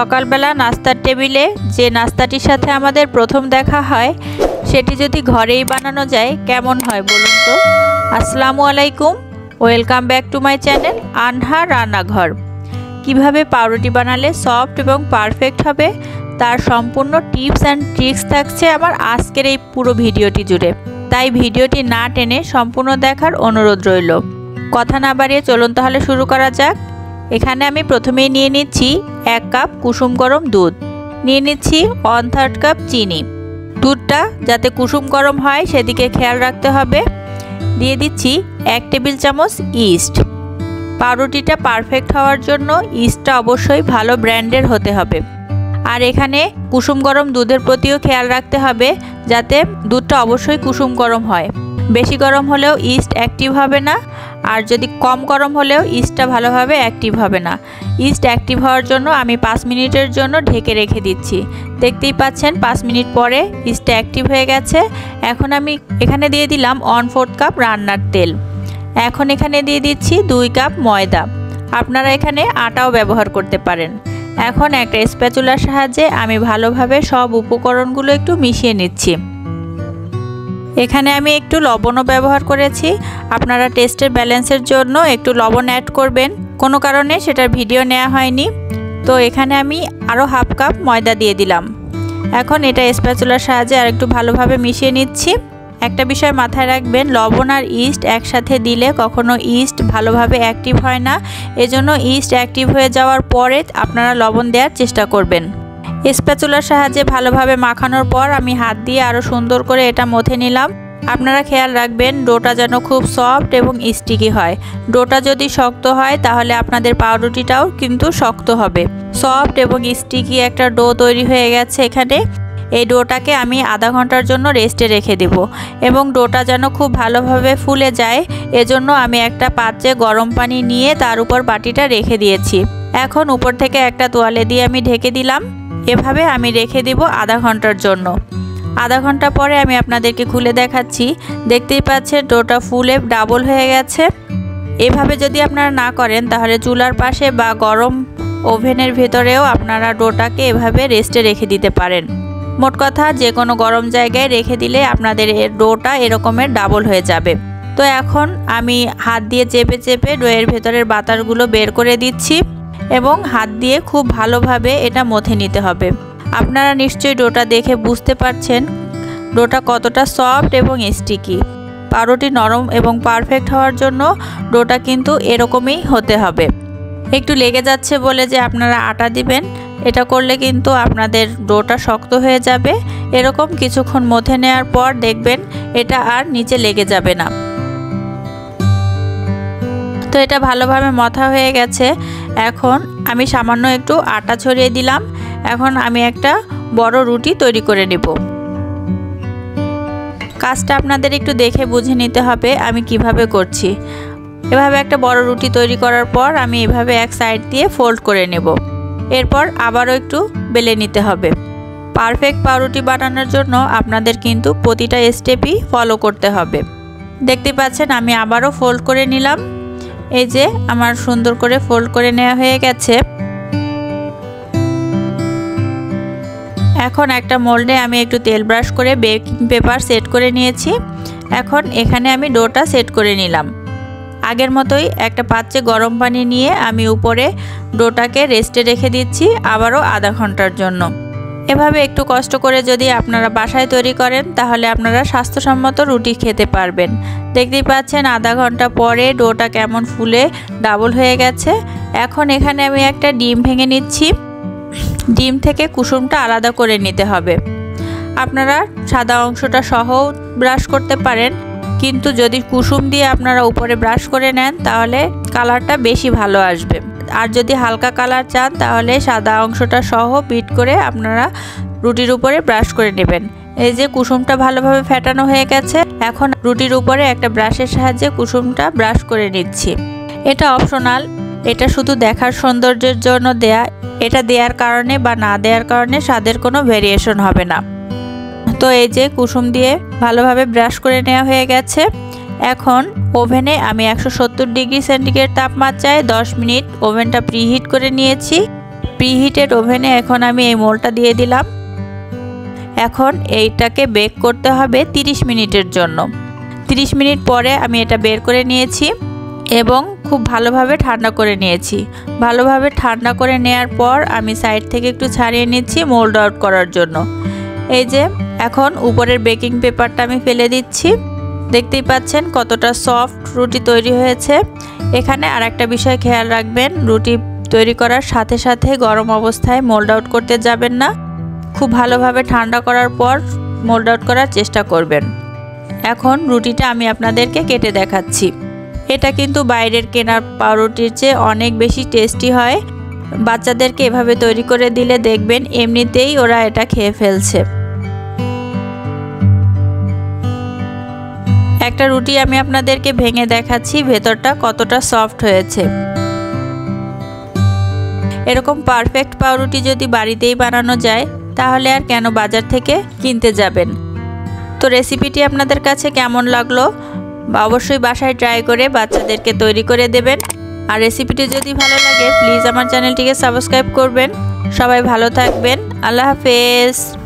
সকালবেলা নাস্তার টেবিলে যে নাস্তাটির সাথে আমাদের প্রথম দেখা হয় সেটি যদি ঘরেই বানানো যায় কেমন হয় বলুন তো। আসসালামু আলাইকুম, welcome back to my channel আনহা রান্নাঘর। কিভাবে পাউরুটি বানালে সফট এবং পারফেক্ট হবে তার সম্পূর্ণ টিপস অ্যান্ড ট্রিক্স থাকছে আমার আজকের এই পুরো ভিডিওটি জুড়ে, তাই ভিডিওটি না টেনে সম্পূর্ণ দেখার অনুরোধ রইল। কথা না বাড়িয়ে চলুন তাহলে শুরু করা যাক। এখানে আমি প্রথমেই নিয়ে নিচ্ছি 1 কাপ কুসুম গরম দুধ, নিয়ে নিচ্ছি 1/3 কাপ চিনি। দুধটা যাতে কুসুম গরম হয় সেদিকে খেয়াল রাখতে হবে। দিয়ে দিচ্ছি 1 টেবিল চামচ ইস্ট। পাউরুটিটা পারফেক্ট হওয়ার জন্য ইস্টটা অবশ্যই ভালো ব্র্যান্ডের হতে হবে। আর এখানে কুসুম গরম দুধের প্রতিও খেয়াল রাখতে হবে যাতে দুধটা অবশ্যই কুসুম গরম হয়। বেশি গরম হলেও ইস্ট অ্যাক্টিভ হবে না, আর যদি কম গরম হলেও ইস্টটা ভালোভাবে অ্যাক্টিভ হবে না। ইস্ট অ্যাক্টিভ হওয়ার জন্য আমি 5 মিনিটের জন্য ঢেকে রেখে দিচ্ছি। দেখতেই পাচ্ছেন 5 মিনিট পরে ইস্টটা অ্যাক্টিভ হয়ে গেছে। এখন আমি এখানে দিয়ে দিলাম 1/4 কাপ রান্নার তেল। এখন এখানে দিয়ে দিচ্ছি 2 কাপ ময়দা। আপনারা এখানে আটাও ব্যবহার করতে পারেন। এখন একটা স্প্যাচুলার সাহায্যে আমি ভালোভাবে সব উপকরণগুলো একটু মিশিয়ে নিচ্ছি। এখানে আমি একটু লবণও ব্যবহার করেছি। আপনারা টেস্টের ব্যালেন্সের জন্য একটু লবণ অ্যাড করবেন, কোনো কারণে সেটার ভিডিও নেওয়া হয়নি। তো এখানে আমি আরও 1/2 কাপ ময়দা দিয়ে দিলাম। এখন এটা স্প্যাচুলার সাহায্যে আর একটু ভালোভাবে মিশিয়ে নিচ্ছি। একটা বিষয় মাথায় রাখবেন, লবণ আর ইস্ট একসাথে দিলে কখনো ইস্ট ভালোভাবে অ্যাক্টিভ হয় না। এজন্য ইস্ট অ্যাক্টিভ হয়ে যাওয়ার পরে আপনারা লবণ দেওয়ার চেষ্টা করবেন। স্প্যাচুলার সাহায্যে ভালোভাবে মাখানোর পর আমি হাত দিয়ে আরও সুন্দর করে এটা মথে নিলাম। আপনারা খেয়াল রাখবেন ডোটা যেন খুব সফট এবং স্টিকি হয়। ডোটা যদি শক্ত হয় তাহলে আপনাদের পাউরুটিটাও কিন্তু শক্ত হবে। সফট এবং স্টিকি একটা ডো তৈরি হয়ে গেছে এখানে। এই ডোটাকে আমি আধা ঘন্টার জন্য রেস্টে রেখে দেব এবং ডোটা যেন খুব ভালোভাবে ফুলে যায় এজন্য আমি একটা পাত্রে গরম পানি নিয়ে তার উপর বাটিটা রেখে দিয়েছি। এখন উপর থেকে একটা তোয়ালে দিয়ে আমি ঢেকে দিলাম। এভাবে আমি রেখে দিব আধা ঘন্টার জন্য। আধা ঘন্টা পরে আমি আপনাদেরকে খুলে দেখাচ্ছি। দেখতেই পাচ্ছেন ডোটা ফুলে ডাবল হয়ে গেছে। এভাবে যদি আপনারা না করেন তাহলে চুলার পাশে বা গরম ওভেনের ভেতরেও আপনারা ডোটাকে এভাবে রেস্টে রেখে দিতে পারেন। মোট কথা যে কোনো গরম জায়গায় রেখে দিলে আপনাদের ডোটা এরকমের ডাবল হয়ে যাবে। তো এখন আমি হাত দিয়ে চেপে চেপে ডোয়ের ভেতরের বাতাসগুলো বের করে দিচ্ছি এবং হাত দিয়ে খুব ভালোভাবে এটা মথে নিতে হবে। আপনারা নিশ্চয়ই ডোটা দেখে বুঝতে পারছেন ডোটা কতটা সফট এবং স্টিকি। পাউরুটি নরম এবং পারফেক্ট হওয়ার জন্য ডোটা কিন্তু এরকমই হতে হবে। একটু লেগে যাচ্ছে বলে যে আপনারা আটা দিবেন, এটা করলে কিন্তু আপনাদের ডোটা শক্ত হয়ে যাবে। এরকম কিছুক্ষণ মথে নেওয়ার পর দেখবেন এটা আর নিচে লেগে যাবে না। তো এটা ভালোভাবে মথা হয়ে গেছে। এখন আমি সামান্য একটু আটা ছড়িয়ে দিলাম। এখন আমি একটা বড় রুটি তৈরি করে নেব। কাজটা আপনাদের একটু দেখে বুঝে নিতে হবে আমি কিভাবে করছি। এভাবে একটা বড় রুটি তৈরি করার পর আমি এভাবে এক সাইড দিয়ে ফোল্ড করে নেব। এরপর আবারও একটু বেলে নিতে হবে। পারফেক্ট পাউরুটি বানানোর জন্য আপনাদের কিন্তু প্রতিটা স্টেপই ফলো করতে হবে। দেখতে পাচ্ছেন আমি আবারও ফোল্ড করে নিলাম। এই যে আমার সুন্দর করে ফোল্ড করে নেওয়া হয়ে গেছে। এখন একটা মোল্ডে আমি একটু তেল ব্রাশ করে বেকিং পেপার সেট করে নিয়েছি। এখন এখানে আমি ডোটা সেট করে নিলাম। আগের মতোই একটা পাত্রে গরম পানি নিয়ে আমি উপরে ডোটাকে রেস্টে রেখে দিচ্ছি আবারও আধা ঘন্টার জন্য। এভাবে একটু কষ্ট করে যদি আপনারা বাসায় তৈরি করেন তাহলে আপনারা স্বাস্থ্যসম্মত রুটি খেতে পারবেন। দেখতেই পাচ্ছেন আধা ঘন্টা পরে ডোটা কেমন ফুলে ডাবল হয়ে গেছে। এখন এখানে আমি একটা ডিম ভেঙে নিচ্ছি। ডিম থেকে কুসুমটা আলাদা করে নিতে হবে। আপনারা সাদা অংশটা সহ ব্রাশ করতে পারেন, কিন্তু যদি কুসুম দিয়ে আপনারা উপরে ব্রাশ করে নেন তাহলে কালারটা বেশি ভালো আসবে। আর যদি হালকা কালার চান তাহলে সাদা অংশটা সহ বিট করে আপনারা রুটির উপরে ব্রাশ করে নেবেন। এই যে কুসুমটা ভালোভাবে ফেটানো হয়ে গেছে। এখন রুটির উপরে একটা ব্রাশের সাহায্যে কুসুমটা ব্রাশ করে নিচ্ছি। এটা অপশনাল, এটা শুধু দেখার সৌন্দর্যের জন্য দেয়া। এটা দেওয়ার কারণে বা না দেওয়ার কারণে স্বাদের কোনো ভেরিয়েশন হবে না। তো এই যে কুসুম দিয়ে ভালোভাবে ব্রাশ করে নেওয়া হয়ে গেছে। এখন ওভেনে আমি 170 ডিগ্রি সেন্টিগ্রেড তাপমাত্রায় 10 মিনিট ওভেনটা প্রিহিট করে নিয়েছি। প্রিহিটেড ওভেনে এখন আমি এই মোলটা দিয়ে দিলাম। এখন এইটাকে বেক করতে হবে 30 মিনিটের জন্য। 30 মিনিট পরে আমি এটা বের করে নিয়েছি এবং খুব ভালোভাবে ঠান্ডা করে নিয়েছি। ভালোভাবে ঠান্ডা করে নেওয়ার পর আমি সাইড থেকে একটু ছাড়িয়ে নিচ্ছি মোল্ড আউট করার জন্য। এই যে এখন উপরের বেকিং পেপারটা আমি ফেলে দিচ্ছি। দেখতেই পাচ্ছেন কতটা সফট রুটি তৈরি হয়েছে। এখানে আর একটা বিষয় খেয়াল রাখবেন, রুটি তৈরি করার সাথে সাথে গরম অবস্থায় মোল্ড আউট করতে যাবেন না। খুব ভালোভাবে ঠান্ডা করার পর মোল্ড আউট করার চেষ্টা করবেন। এখন রুটিটা আমি আপনাদেরকে কেটে দেখাচ্ছি। এটা কিন্তু বাইরের কেনা পাউরুটির চেয়ে অনেক বেশি টেস্টি হয়। বাচ্চাদেরকে এভাবে তৈরি করে দিলে দেখবেন এমনিতেই ওরা এটা খেয়ে ফেলছে। একটা রুটি আমি আপনাদেরকে ভেঙে দেখাচ্ছি ভেতরটা কতটা সফট হয়েছে। এরকম পারফেক্ট পাউরুটি যদি বাড়িতেই বানানো যায় তাহলে আর কেন বাজার থেকে কিনতে যাবেন। তো রেসিপিটি আপনাদের কাছে কেমন লাগলো অবশ্যই বাসায় ট্রাই করে বাচ্চাদেরকে তৈরি করে দেবেন। আর রেসিপিটি যদি ভালো লাগে প্লিজ আমার চ্যানেলটিকে সাবস্ক্রাইব করবেন। সবাই ভালো থাকবেন। আল্লাহ হাফেজ।